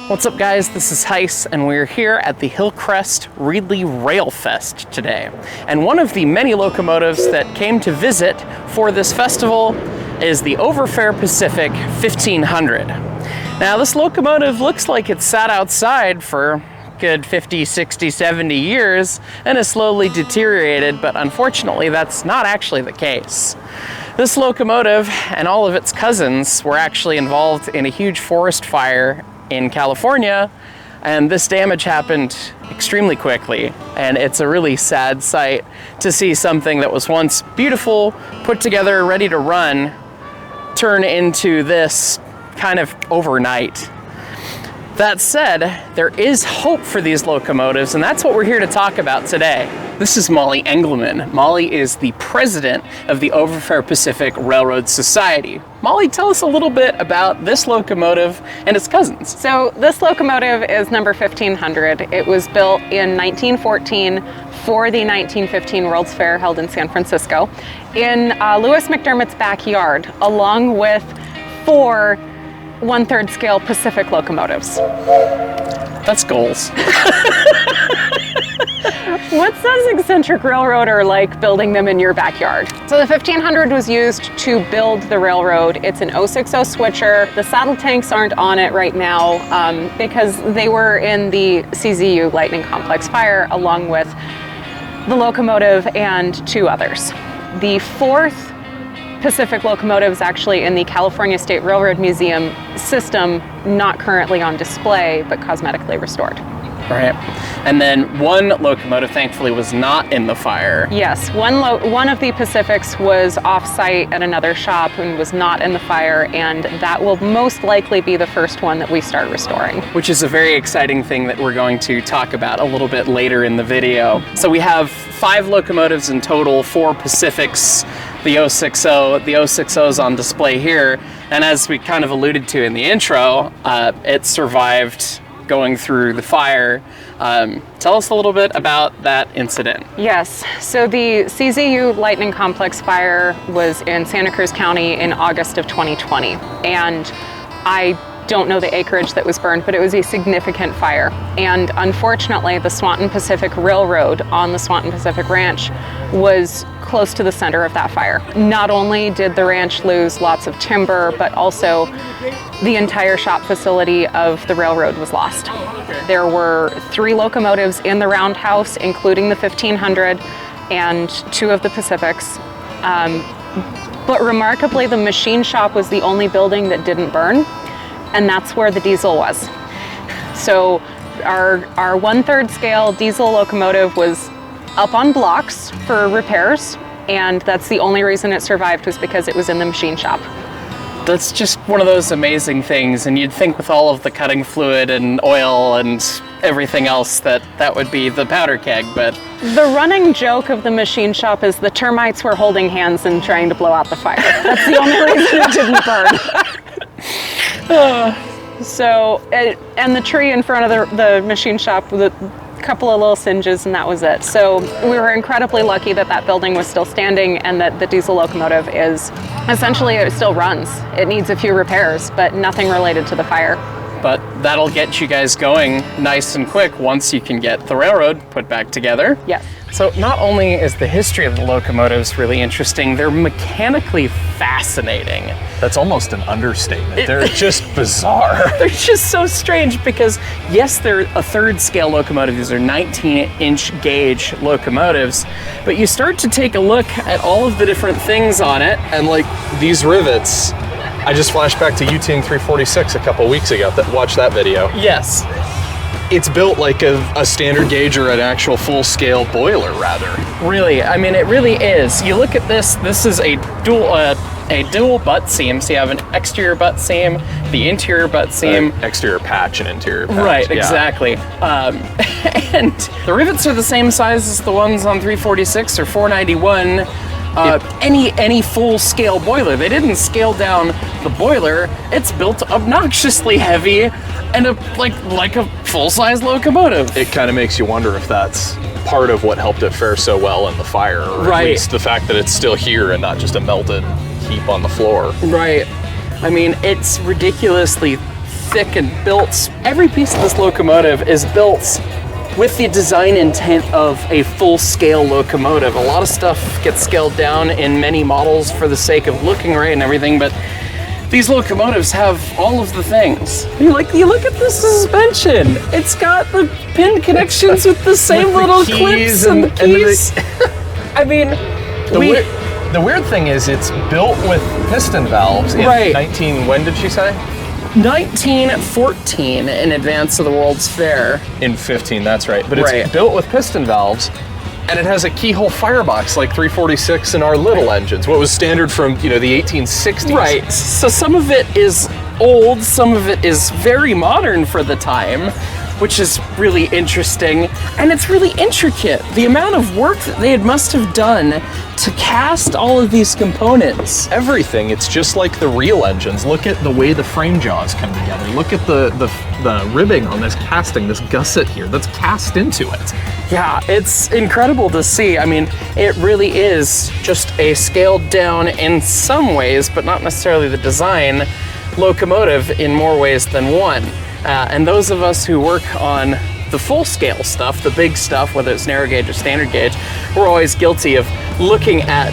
What's up guys, this is Heiss and we're here at the Hillcrest Reedley Rail Fest today. And one of the many locomotives that came to visit for this festival is the Overfair Pacific 1500. Now this locomotive looks like it's sat outside for good 50, 60, 70 years and has slowly deteriorated, but unfortunately that's not actually the case. This locomotive and all of its cousins were actually involved in a huge forest fire in California, and this damage happened extremely quickly, and it's a really sad sight to see something that was once beautiful, put together, ready to run, turn into this kind of overnight. That said, there is hope for these locomotives, and that's what we're here to talk about today. This is Molly Engelman. Molly is the president of the Overfair Pacific Railroad Society. Molly, tell us a little bit about this locomotive and its cousins. So this locomotive is number 1500. It was built in 1914 for the 1915 World's Fair held in San Francisco in Lewis McDermott's backyard, along with 4 1/3 scale Pacific locomotives. That's goals. What says eccentric railroader like building them in your backyard? So the 1500 was used to build the railroad. It's an 060 switcher. The saddle tanks aren't on it right now because they were in the CZU Lightning Complex fire along with the locomotive and 2 others. The 4th Pacific locomotive is actually in the California State Railroad Museum system, not currently on display, but cosmetically restored. Right. And then one locomotive, thankfully, was not in the fire. Yes, one of the Pacifics was off-site at another shop and was not in the fire, and that will most likely be the first one that we start restoring. Which is a very exciting thing that we're going to talk about a little bit later in the video. So we have 5 locomotives in total, 4 Pacifics, the 060. The 060 is on display here, and as we kind of alluded to in the intro, it survived going through the fire. Tell us a little bit about that incident. Yes, so the CZU Lightning Complex fire was in Santa Cruz County in August of 2020. And I don't know the acreage that was burned, but it was a significant fire. And unfortunately, the Swanton Pacific Railroad on the Swanton Pacific Ranch was close to the center of that fire. Not only did the ranch lose lots of timber, but also the entire shop facility of the railroad was lost. There were 3 locomotives in the roundhouse, including the 1500 and 2 of the Pacifics. But remarkably, the machine shop was the only building that didn't burn, and that's where the diesel was. So our 1/3 scale diesel locomotive was up on blocks for repairs, and that's the only reason it survived, was because it was in the machine shop. That's just one of those amazing things, and you'd think with all of the cutting fluid and oil and everything else that would be the powder keg, but... The running joke of the machine shop is the termites were holding hands and trying to blow out the fire. That's the only reason it didn't burn. And the tree in front of the machine shop with a couple of little singes, and that was it. So we were incredibly lucky that that building was still standing and that the diesel locomotive is essentially, it still runs. It needs a few repairs, but nothing related to the fire. But that'll get you guys going nice and quick once you can get the railroad put back together. Yes. So not only is the history of the locomotives really interesting, they're mechanically fascinating. That's almost an understatement. They're just bizarre. They're just so strange because, yes, they're a 3rd scale locomotive. These are 19-inch gauge locomotives, but you start to take a look at all of the different things on it. And like these rivets, I just flashed back to U-Ting 346 a couple weeks ago. Watch that video. Yes. It's built like a standard gauge or an actual full-scale boiler, rather. Really, I mean, it really is. You look at this. This is a dual butt seam. So you have an exterior butt seam, the interior butt seam, exterior patch and interior patch. Right, yeah. Exactly. And the rivets are the same size as the ones on 346 or 491. Any full-scale boiler. They didn't scale down the boiler. It's built obnoxiously heavy and like a full-size locomotive. It kind of makes you wonder if that's part of what helped it fare so well in the fire, or right. At least the fact that it's still here and not just a melted heap on the floor. Right. I mean, it's ridiculously thick and built. Every piece of this locomotive is built with the design intent of a full-scale locomotive. A lot of stuff gets scaled down in many models for the sake of looking right and everything, but these locomotives have all of the things. You look at the suspension. It's got the pin connections with the same little clips and the keys. I mean, the weird thing is it's built with piston valves in 19, when did she say? 1914, in advance of the World's Fair. In 15, that's right. But it's built with piston valves, and it has a keyhole firebox like 346 in our little engines, what was standard from, the 1860s. Right, so some of it is old, some of it is very modern for the time, which is really interesting, and it's really intricate. The amount of work that they must have done to cast all of these components. Everything, it's just like the real engines. Look at the way the frame jaws come together. Look at the ribbing on this casting, this gusset here, that's cast into it. Yeah, it's incredible to see. I mean, it really is just a scaled down in some ways, but not necessarily the design, locomotive in more ways than one. And those of us who work on the full-scale stuff, the big stuff, whether it's narrow gauge or standard gauge, we're always guilty of looking at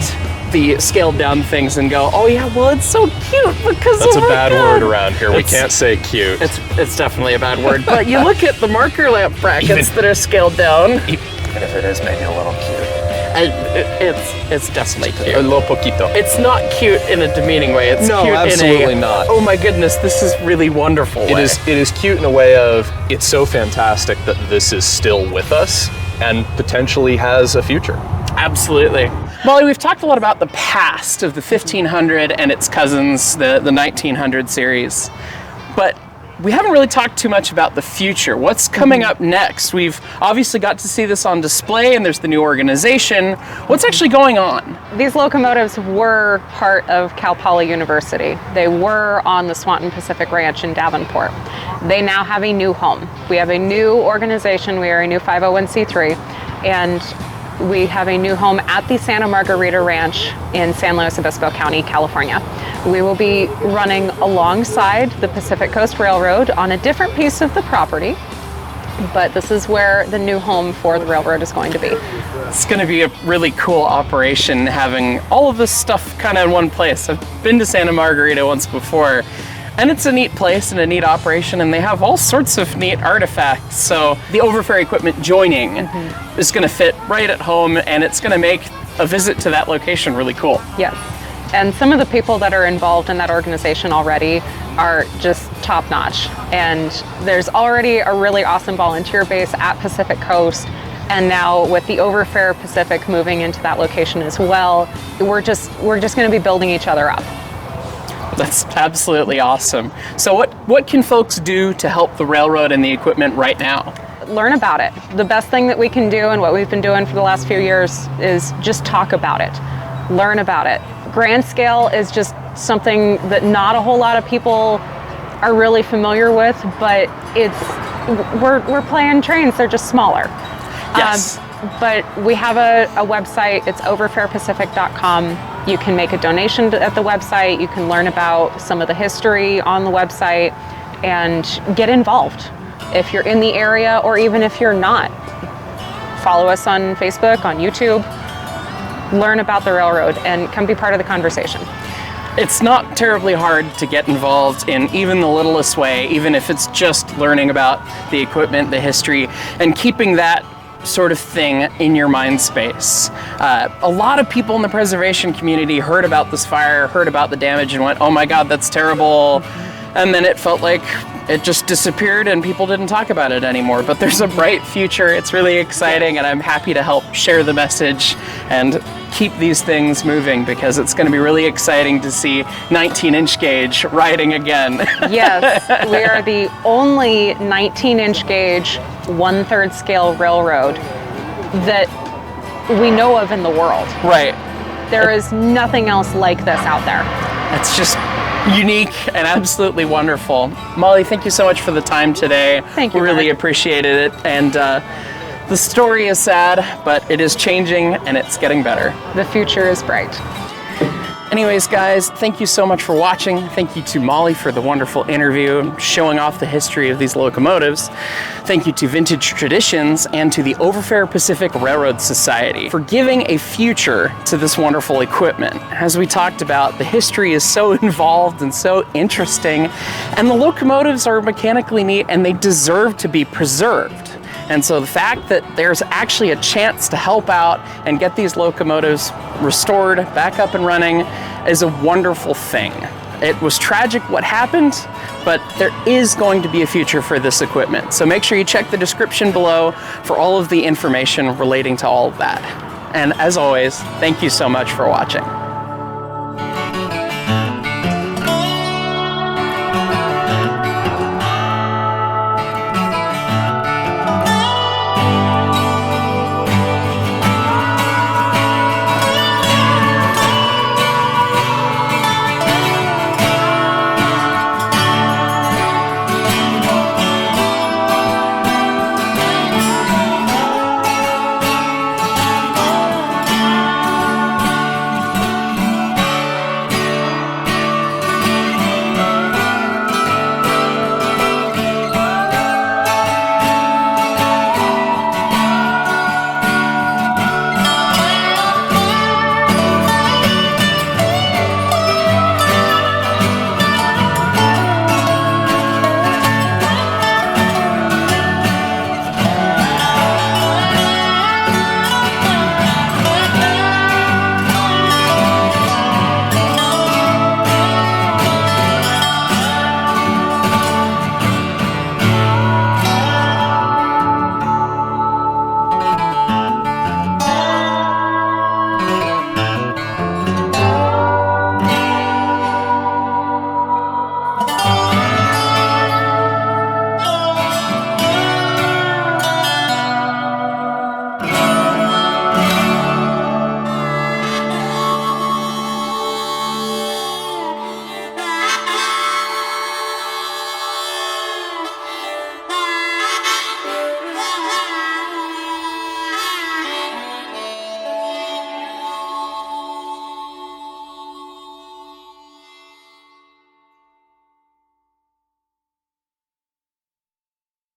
the scaled-down things and go, "Oh yeah, well it's so cute because that's a bad word around here. We can't say cute. It's definitely a bad word. But you look at the marker lamp brackets that are scaled down. Even if it is maybe a little cute. It's definitely cute. A little poquito. It's not cute in a demeaning way. It's no, cute absolutely in a, not. Oh my goodness, this is really wonderful. It is cute in a way of, it's so fantastic that this is still with us and potentially has a future. Absolutely. Molly, we've talked a lot about the past of the 1500 and its cousins, the 1900 series, but we haven't really talked too much about the future. What's coming up next? We've obviously got to see this on display, and there's the new organization. What's actually going on? These locomotives were part of Cal Poly University. They were on the Swanton Pacific Ranch in Davenport. They now have a new home. We have a new organization. We are a new 501c3, and we have a new home at the Santa Margarita Ranch in San Luis Obispo County, California. We will be running alongside the Pacific Coast Railroad on a different piece of the property, but this is where the new home for the railroad is going to be. It's going to be a really cool operation, having all of this stuff kind of in one place. I've been to Santa Margarita once before, and it's a neat place and a neat operation, and they have all sorts of neat artifacts. So the Overfair equipment joining is going to fit right at home, and it's going to make a visit to that location really cool. Yes. And some of the people that are involved in that organization already are just top notch. And there's already a really awesome volunteer base at Pacific Coast. And now with the Overfair Pacific moving into that location as well, we're just going to be building each other up. That's absolutely awesome. So what can folks do to help the railroad and the equipment right now? Learn about it. The best thing that we can do, and what we've been doing for the last few years, is just talk about it. Learn about it. Grand scale is just something that not a whole lot of people are really familiar with, but we're playing trains, they're just smaller. Yes. But we have a website, it's overfairpacific.com. You can make a donation at the website, you can learn about some of the history on the website and get involved. If you're in the area, or even if you're not, follow us on Facebook, on YouTube, learn about the railroad and come be part of the conversation. It's not terribly hard to get involved in even the littlest way, even if it's just learning about the equipment, the history, and keeping that sort of thing in your mind space. A lot of people in the preservation community heard about this fire, heard about the damage, and went, "Oh my God, that's terrible." And then it felt like it just disappeared and people didn't talk about it anymore. But there's a bright future. It's really exciting, and I'm happy to help share the message and keep these things moving, because it's going to be really exciting to see 19-inch gauge riding again. Yes, we are the only 19-inch gauge 1/3 scale railroad that we know of in the world. Right. There is nothing else like this out there. It's just unique and absolutely wonderful. Molly, thank you so much for the time today. Thank you, We really Mark. appreciated it. And the story is sad, but it is changing and it's getting better. The future is bright. Anyways, guys, thank you so much for watching. Thank you to Molly for the wonderful interview, showing off the history of these locomotives. Thank you to Vintage Traditions and to the Overfair Pacific Railroad Society for giving a future to this wonderful equipment. As we talked about, the history is so involved and so interesting, and the locomotives are mechanically neat and they deserve to be preserved. And so the fact that there's actually a chance to help out and get these locomotives restored, back up and running, is a wonderful thing. It was tragic what happened, but there is going to be a future for this equipment. So make sure you check the description below for all of the information relating to all of that. And as always, thank you so much for watching.